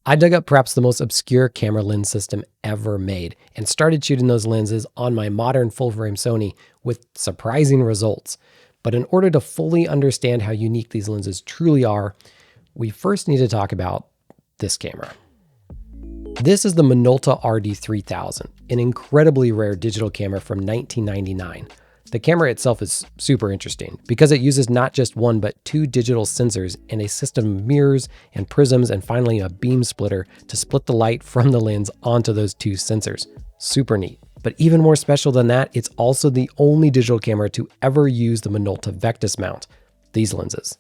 I dug up perhaps the most obscure camera lens system ever made and started shooting those lenses on my modern full-frame Sony with surprising results. But in order to fully understand how unique these lenses truly are, we first need to talk about this camera. This is the Minolta RD3000, an incredibly rare digital camera from 1999. The camera itself is super interesting because it uses not just one but two digital sensors and a system of mirrors and prisms and finally a beam splitter to split the light from the lens onto those two sensors. Super neat. But even more special than that, it's also the only digital camera to ever use the Minolta Vectis mount, these lenses.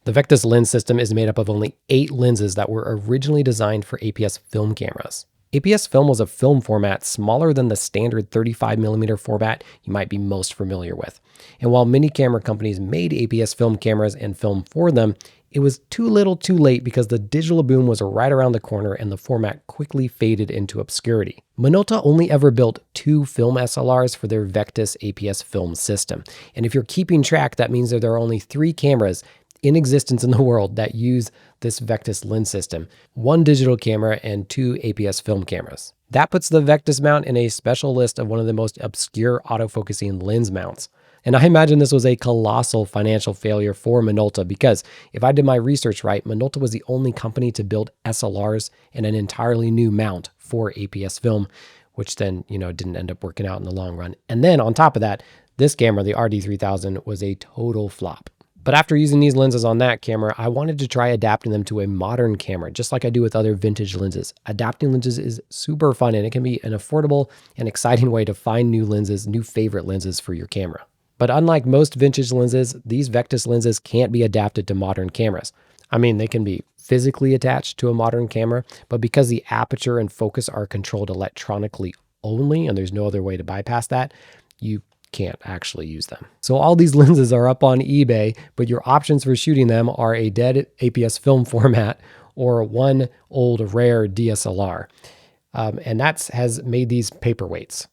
The Vectis lens system is made up of only 8 lenses that were originally designed for APS film cameras. APS film was a film format smaller than the standard 35mm format you might be most familiar with. And while many camera companies made APS film cameras and film for them, it was too little too late because the digital boom was right around the corner and the format quickly faded into obscurity. Minolta only ever built 2 film SLRs for their Vectis APS film system. And if you're keeping track, that means that there are only 3 cameras in existence in the world that use this Vectis lens system, 1 digital camera and 2 APS film cameras. That puts the Vectis mount in a special list of one of the most obscure autofocusing lens mounts. And I imagine this was a colossal financial failure for Minolta because if I did my research right, Minolta was the only company to build SLRs and an entirely new mount for APS film, which then, didn't end up working out in the long run. And then on top of that, this camera, the RD3000, was a total flop. But after using these lenses on that camera, I wanted to try adapting them to a modern camera, just like I do with other vintage lenses. Adapting lenses is super fun and it can be an affordable and exciting way to find new lenses, new favorite lenses for your camera. But unlike most vintage lenses, these Vectis lenses can't be adapted to modern cameras. I mean, they can be physically attached to a modern camera, but because the aperture and focus are controlled electronically only, and there's no other way to bypass that, you can't actually use them. So all these lenses are up on eBay, but your options for shooting them are a dead APS film format or one old rare DSLR. And that has made these paperweights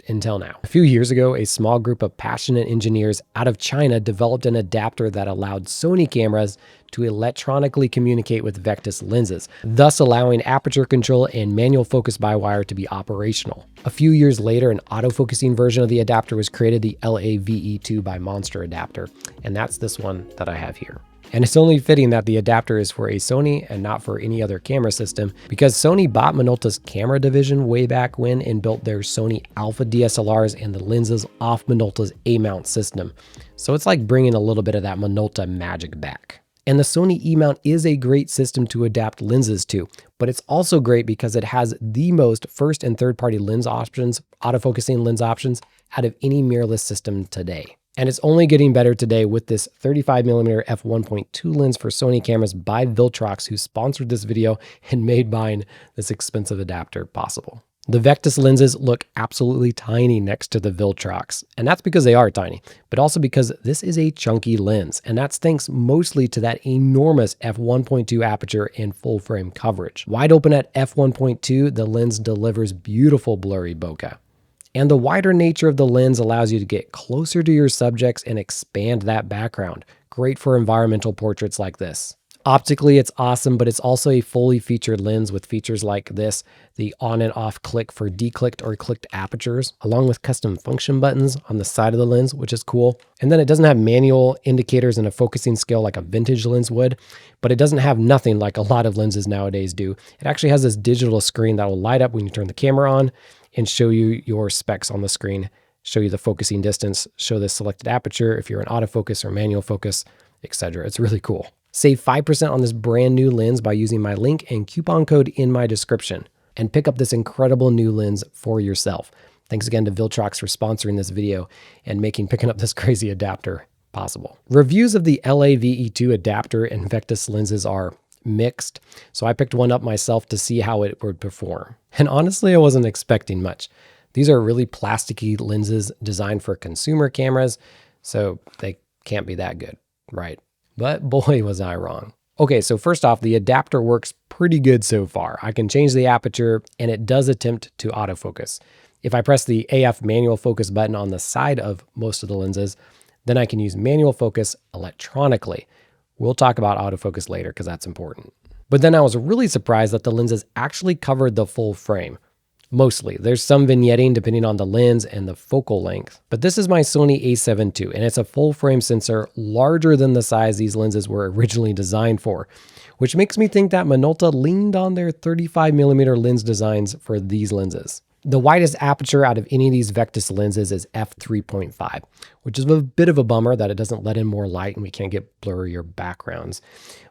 until now. A few years ago, a small group of passionate engineers out of China developed an adapter that allowed Sony cameras to electronically communicate with Vectis lenses, thus allowing aperture control and manual focus by wire to be operational. A few years later, an autofocusing version of the adapter was created, the LAVE2 by Monster Adapter, and that's this one that I have here. And it's only fitting that the adapter is for a Sony and not for any other camera system because Sony bought Minolta's camera division way back when and built their Sony Alpha DSLRs and the lenses off Minolta's A-mount system. So it's like bringing a little bit of that Minolta magic back. And the Sony E-mount is a great system to adapt lenses to, but it's also great because it has the most first and third party lens options, autofocusing lens options out of any mirrorless system today. And it's only getting better today with this 35mm f1.2 lens for Sony cameras by Viltrox, who sponsored this video and made buying this expensive adapter possible. The Vectis lenses look absolutely tiny next to the Viltrox, and that's because they are tiny, but also because this is a chunky lens, and that's thanks mostly to that enormous f1.2 aperture and full frame coverage. Wide open at f1.2, the lens delivers beautiful blurry bokeh. And the wider nature of the lens allows you to get closer to your subjects and expand that background. Great for environmental portraits like this. Optically, it's awesome, but it's also a fully featured lens with features like this, the on and off click for declicked or clicked apertures, along with custom function buttons on the side of the lens, which is cool. And then it doesn't have manual indicators and a focusing scale like a vintage lens would, but it doesn't have nothing like a lot of lenses nowadays do. It actually has this digital screen that will light up when you turn the camera on and show you your specs on the screen, show you the focusing distance, show the selected aperture if you're in autofocus or manual focus, etc. It's really cool. Save 5% on this brand new lens by using my link and coupon code in my description and pick up this incredible new lens for yourself. Thanks again to Viltrox for sponsoring this video and making picking up this crazy adapter possible. Reviews of the LAVE2 adapter and Vectis lenses are mixed, so I picked one up myself to see how it would perform. And honestly, I wasn't expecting much. These are really plasticky lenses designed for consumer cameras, so they can't be that good, right? But boy, was I wrong. Okay, so first off, the adapter works pretty good so far. I can change the aperture and it does attempt to autofocus. If I press the AF manual focus button on the side of most of the lenses, then I can use manual focus electronically. We'll talk about autofocus later because that's important. But then I was really surprised that the lenses actually covered the full frame. Mostly. There's some vignetting depending on the lens and the focal length. But this is my Sony a7 II, and it's a full frame sensor larger than the size these lenses were originally designed for, which makes me think that Minolta leaned on their 35mm lens designs for these lenses. The widest aperture out of any of these Vectis lenses is f3.5, which is a bit of a bummer that it doesn't let in more light and we can't get blurrier backgrounds.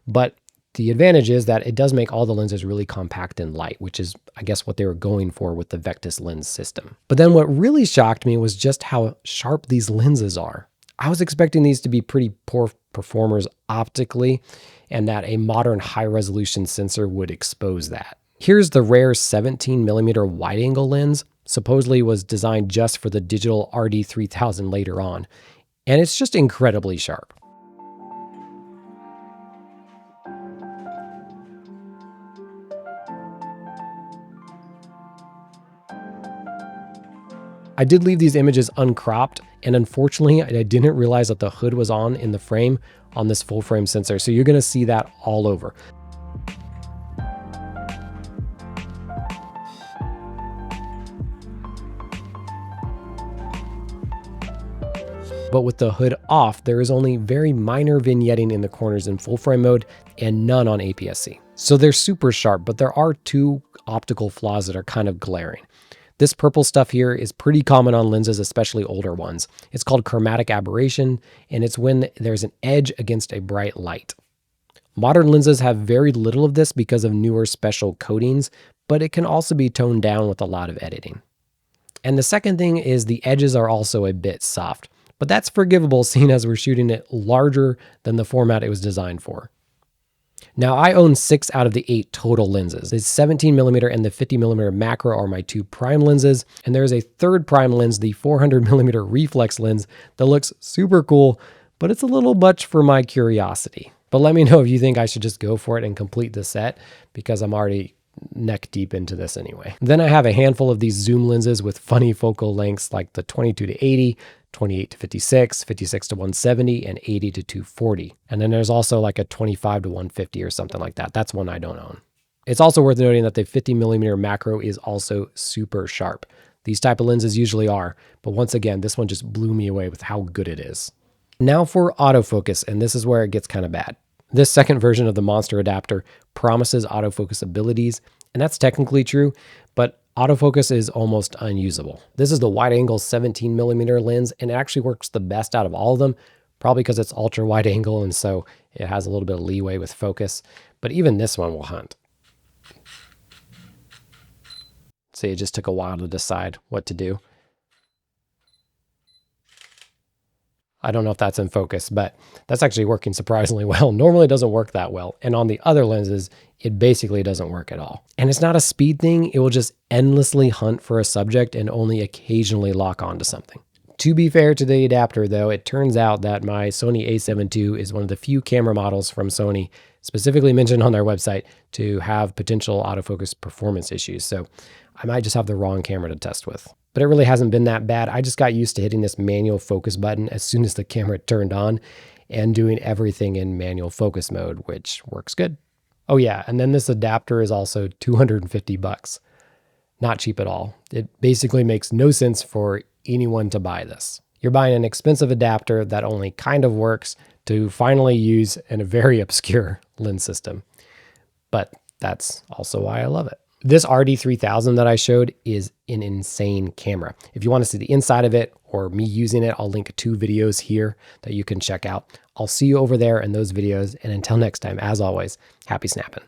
But the advantage is that it does make all the lenses really compact and light, which is, I guess, what they were going for with the Vectis lens system. But then what really shocked me was just how sharp these lenses are. I was expecting these to be pretty poor performers optically, and that a modern high-resolution sensor would expose that. Here's the rare 17mm wide-angle lens, supposedly was designed just for the digital RD3000 later on, and it's just incredibly sharp. I did leave these images uncropped, and unfortunately, I didn't realize that the hood was on in the frame on this full frame sensor, so you're going to see that all over. But with the hood off, there is only very minor vignetting in the corners in full frame mode and none on APS-C. So they're super sharp, but there are two optical flaws that are kind of glaring. This purple stuff here is pretty common on lenses, especially older ones. It's called chromatic aberration, and it's when there's an edge against a bright light. Modern lenses have very little of this because of newer special coatings, but it can also be toned down with a lot of editing. And the second thing is the edges are also a bit soft, but that's forgivable seeing as we're shooting it larger than the format it was designed for. Now, I own 6 out of the 8 total lenses. The 17mm and the 50mm macro are my 2 prime lenses, and there is a third prime lens, the 400mm reflex lens, that looks super cool, but it's a little much for my curiosity. But let me know if you think I should just go for it and complete the set, because I'm already neck deep into this anyway. Then I have a handful of these zoom lenses with funny focal lengths like the 22-80, 28-56, 56-170, and 80-240. And then there's also like a 25-150 or something like that. That's one I don't own. It's also worth noting that the 50mm macro is also super sharp. These type of lenses usually are, but once again, this one just blew me away with how good it is. Now for autofocus, and this is where it gets kind of bad. This second version of the Monster adapter promises autofocus abilities, and that's technically true, but autofocus is almost unusable. This is the wide-angle 17mm lens, and it actually works the best out of all of them, probably because it's ultra-wide angle, and so it has a little bit of leeway with focus, but even this one will hunt. See, it just took a while to decide what to do. I don't know if that's in focus, but that's actually working surprisingly well. Normally it doesn't work that well. And on the other lenses, it basically doesn't work at all. And it's not a speed thing. It will just endlessly hunt for a subject and only occasionally lock onto something. To be fair to the adapter though, it turns out that my Sony a7 II is one of the few camera models from Sony specifically mentioned on their website to have potential autofocus performance issues. So I might just have the wrong camera to test with. But it really hasn't been that bad. I just got used to hitting this manual focus button as soon as the camera turned on and doing everything in manual focus mode, which works good. Oh yeah, and then this adapter is also $250. Not cheap at all. It basically makes no sense for anyone to buy this. You're buying an expensive adapter that only kind of works to finally use in a very obscure lens system. But that's also why I love it. This RD3000 that I showed is an insane camera. If you want to see the inside of it or me using it, I'll link 2 videos here that you can check out. I'll see you over there in those videos. And until next time, as always, happy snapping.